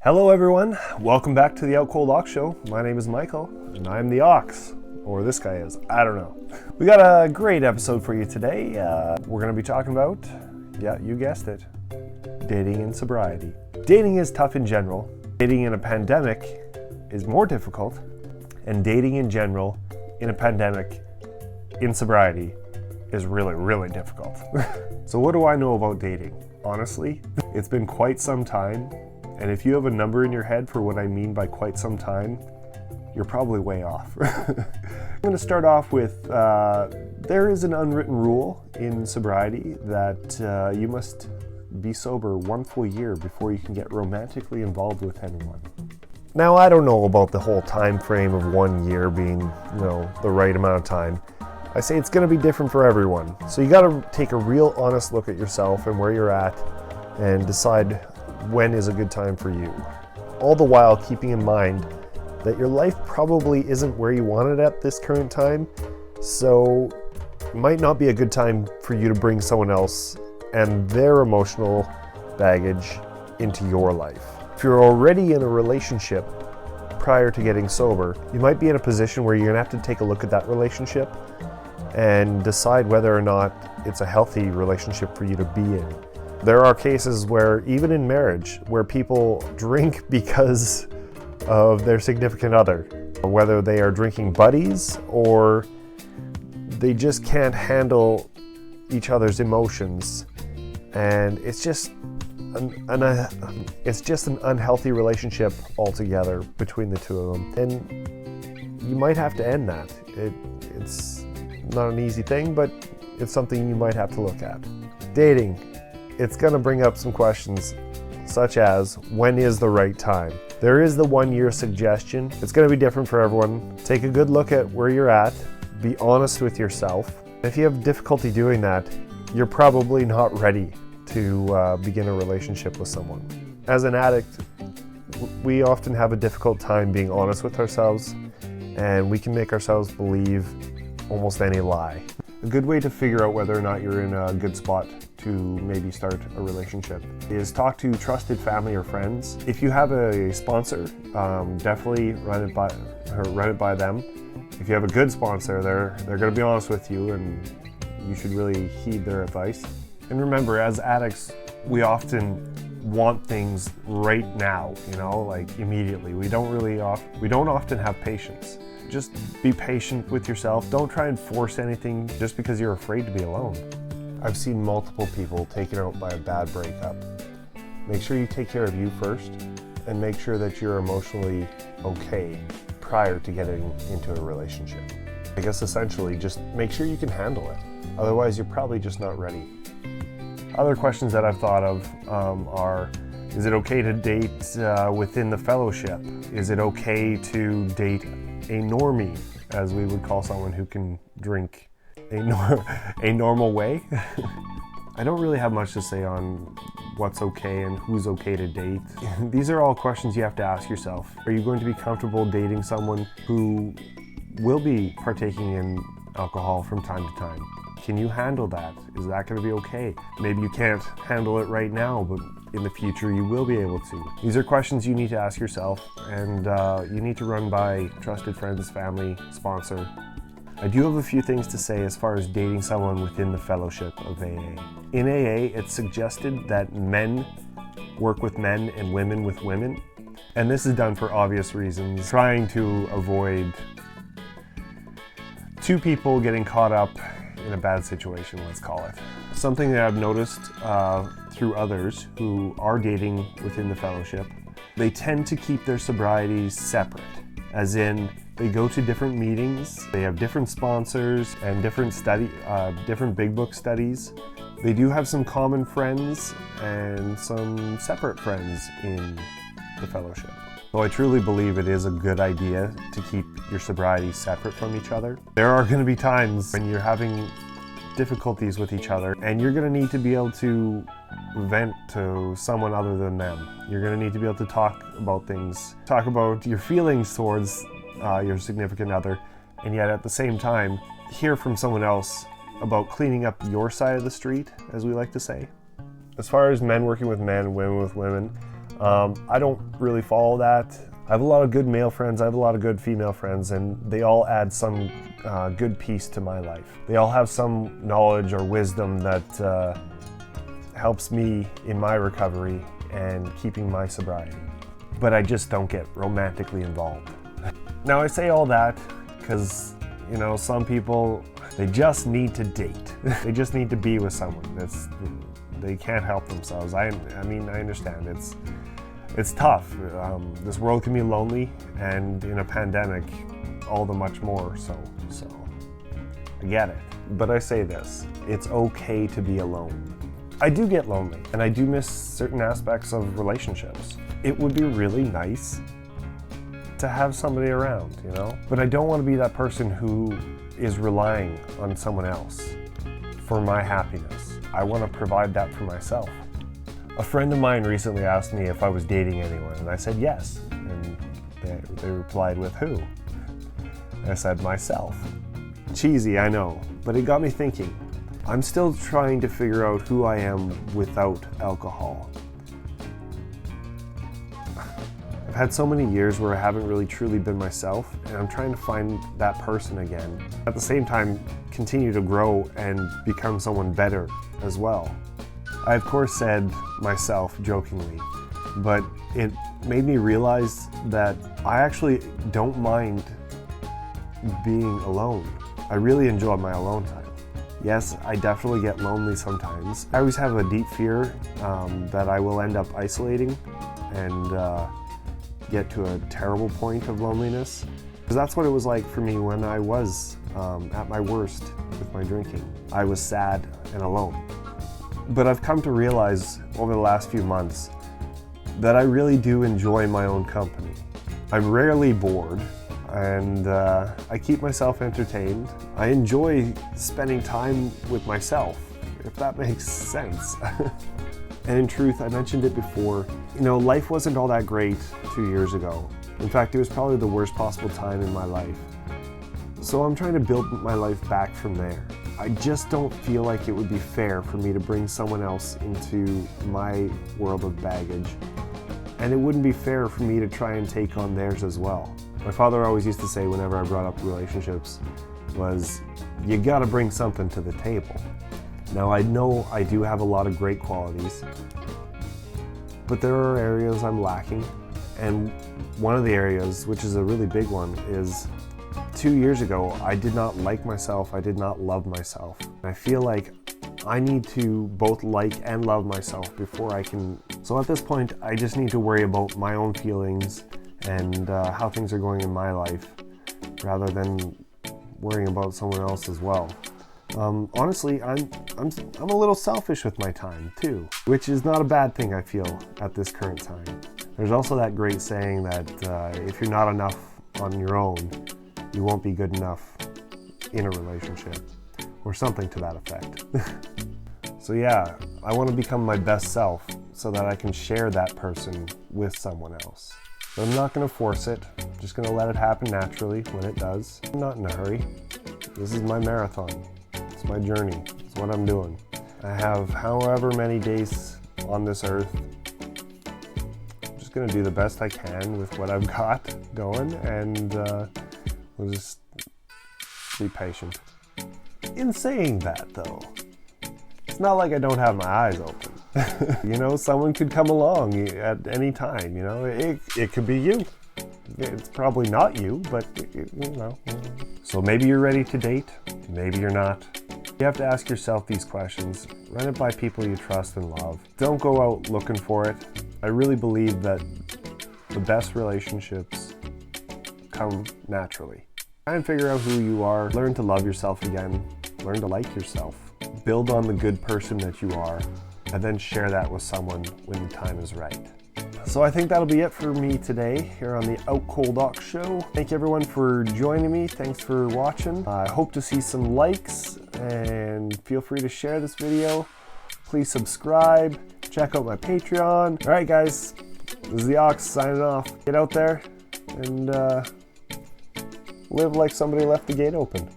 Hello everyone, welcome back to the Out Cold Ox Show. My name is Michael, and I'm the Ox. Or this guy is, I don't know. We got a great episode for you today. We're going to be talking about, yeah, you guessed it, dating and sobriety. Dating is tough in general. Dating in a pandemic is more difficult. And dating in general, in a pandemic, in sobriety, is really, really difficult. So what do I know about dating? Honestly, it's been quite some time. And if you have a number in your head for what I mean by quite some time, you're probably way off. I'm going to start off with, there is an unwritten rule in sobriety that you must be sober 1 full year before you can get romantically involved with anyone. Now, I don't know about the whole time frame of 1 year being, the right amount of time. I say it's going to be different for everyone. So you got to take a real honest look at yourself and where you're at and decide when is a good time for you. All the while keeping in mind that your life probably isn't where you want it at this current time, so it might not be a good time for you to bring someone else and their emotional baggage into your life. If you're already in a relationship prior to getting sober, you might be in a position where you're gonna have to take a look at that relationship and decide whether or not it's a healthy relationship for you to be in. There are cases where, even in marriage, where people drink because of their significant other, whether they are drinking buddies or they just can't handle each other's emotions, and it's just an unhealthy relationship altogether between the two of them, and you might have to end that. It's not an easy thing, but it's something you might have to look at. Dating. It's going to bring up some questions such as, when is the right time? There is the 1 year suggestion. It's going to be different for everyone. Take a good look at where you're at. Be honest with yourself. If you have difficulty doing that, you're probably not ready to begin a relationship with someone. As an addict, we often have a difficult time being honest with ourselves, and we can make ourselves believe almost any lie. A good way to figure out whether or not you're in a good spot to maybe start a relationship is talk to trusted family or friends. If you have a sponsor, definitely run it by them. If you have a good sponsor, they're going to be honest with you, and you should really heed their advice. And remember, as addicts, we often want things right now, like immediately. We don't often have patience. Just be patient with yourself. Don't try and force anything just because you're afraid to be alone. I've seen multiple people taken out by a bad breakup. Make sure you take care of you first, and make sure that you're emotionally okay prior to getting into a relationship. I guess essentially just make sure you can handle it. Otherwise, you're probably just not ready. Other questions that I've thought of are, is it okay to date within the fellowship? Is it okay to date a normie, as we would call someone who can drink a normal way? I don't really have much to say on what's okay and who's okay to date. These are all questions you have to ask yourself. Are you going to be comfortable dating someone who will be partaking in alcohol from time to time? Can you handle that? Is that going to be okay? Maybe you can't handle it right now, but in the future you will be able to. These are questions you need to ask yourself, and you need to run by trusted friends, family, sponsor. I do have a few things to say as far as dating someone within the fellowship of AA. In AA, it's suggested that men work with men and women with women, and this is done for obvious reasons, trying to avoid two people getting caught up in a bad situation, let's call it. Something that I've noticed through others who are dating within the fellowship, they tend to keep their sobrieties separate, as in they go to different meetings, they have different sponsors and different big book studies. They do have some common friends and some separate friends in the fellowship. So I truly believe it is a good idea to keep your sobriety separate from each other. There are going to be times when you're having difficulties with each other, and you're going to need to be able to vent to someone other than them. You're going to need to be able to talk about things, talk about your feelings towards your significant other, and yet at the same time hear from someone else about cleaning up your side of the street, as we like to say. As far as men working with men and women with women, I don't really follow that. I have a lot of good male friends, I have a lot of good female friends, and they all add some good piece to my life. They all have some knowledge or wisdom that helps me in my recovery and keeping my sobriety. But I just don't get romantically involved. Now I say all that because, you know, some people, they just need to date. They just need to be with someone. They can't help themselves. I mean, I understand. It's tough. This world can be lonely, and in a pandemic, all the much more so. I get it. But I say this, it's okay to be alone. I do get lonely, and I do miss certain aspects of relationships. It would be really nice to have somebody around, you know? But I don't want to be that person who is relying on someone else for my happiness. I want to provide that for myself. A friend of mine recently asked me if I was dating anyone, and I said yes. And they replied with who? And I said myself. Cheesy, I know, but it got me thinking. I'm still trying to figure out who I am without alcohol. I've had so many years where I haven't really truly been myself, and I'm trying to find that person again. At the same time, continue to grow and become someone better as well. I of course said myself jokingly, but it made me realize that I actually don't mind being alone. I really enjoy my alone time. Yes, I definitely get lonely sometimes. I always have a deep fear that I will end up isolating and get to a terrible point of loneliness. Because that's what it was like for me when I was at my worst with my drinking. I was sad and alone. But I've come to realize over the last few months that I really do enjoy my own company. I'm rarely bored, and I keep myself entertained. I enjoy spending time with myself, if that makes sense. And in truth, I mentioned it before, you know, life wasn't all that great 2 years ago. In fact, it was probably the worst possible time in my life. So I'm trying to build my life back from there. I just don't feel like it would be fair for me to bring someone else into my world of baggage. And it wouldn't be fair for me to try and take on theirs as well. My father always used to say whenever I brought up relationships was, you gotta bring something to the table. Now I know I do have a lot of great qualities, but there are areas I'm lacking. And one of the areas, which is a really big one, is 2 years ago, I did not like myself, I did not love myself. I feel like I need to both like and love myself before I can. So at this point, I just need to worry about my own feelings and how things are going in my life, rather than worrying about someone else as well. Honestly, I'm a little selfish with my time too, which is not a bad thing, I feel, at this current time. There's also that great saying that if you're not enough on your own, you won't be good enough in a relationship, or something to that effect. So yeah, I want to become my best self so that I can share that person with someone else. But I'm not going to force it, I'm just going to let it happen naturally when it does. I'm not in a hurry. This is my marathon. It's my journey. It's what I'm doing. I have however many days on this earth. I'm just going to do the best I can with what I've got going, and we'll just be patient. In saying that though, it's not like I don't have my eyes open. You know, someone could come along at any time, you know, it could be you. It's probably not you, but you know. So maybe you're ready to date, maybe you're not. You have to ask yourself these questions. Run it by people you trust and love. Don't go out looking for it. I really believe that the best relationships come naturally. Try and figure out who you are. Learn to love yourself again. Learn to like yourself. Build on the good person that you are, and then share that with someone when the time is right. So I think that'll be it for me today here on the Out Cold Ox Show. Thank you everyone for joining me. Thanks for watching. I hope to see some likes, and feel free to share this video. Please subscribe. Check out my Patreon. All right, guys, this is the Ox signing off. Get out there and live like somebody left the gate open.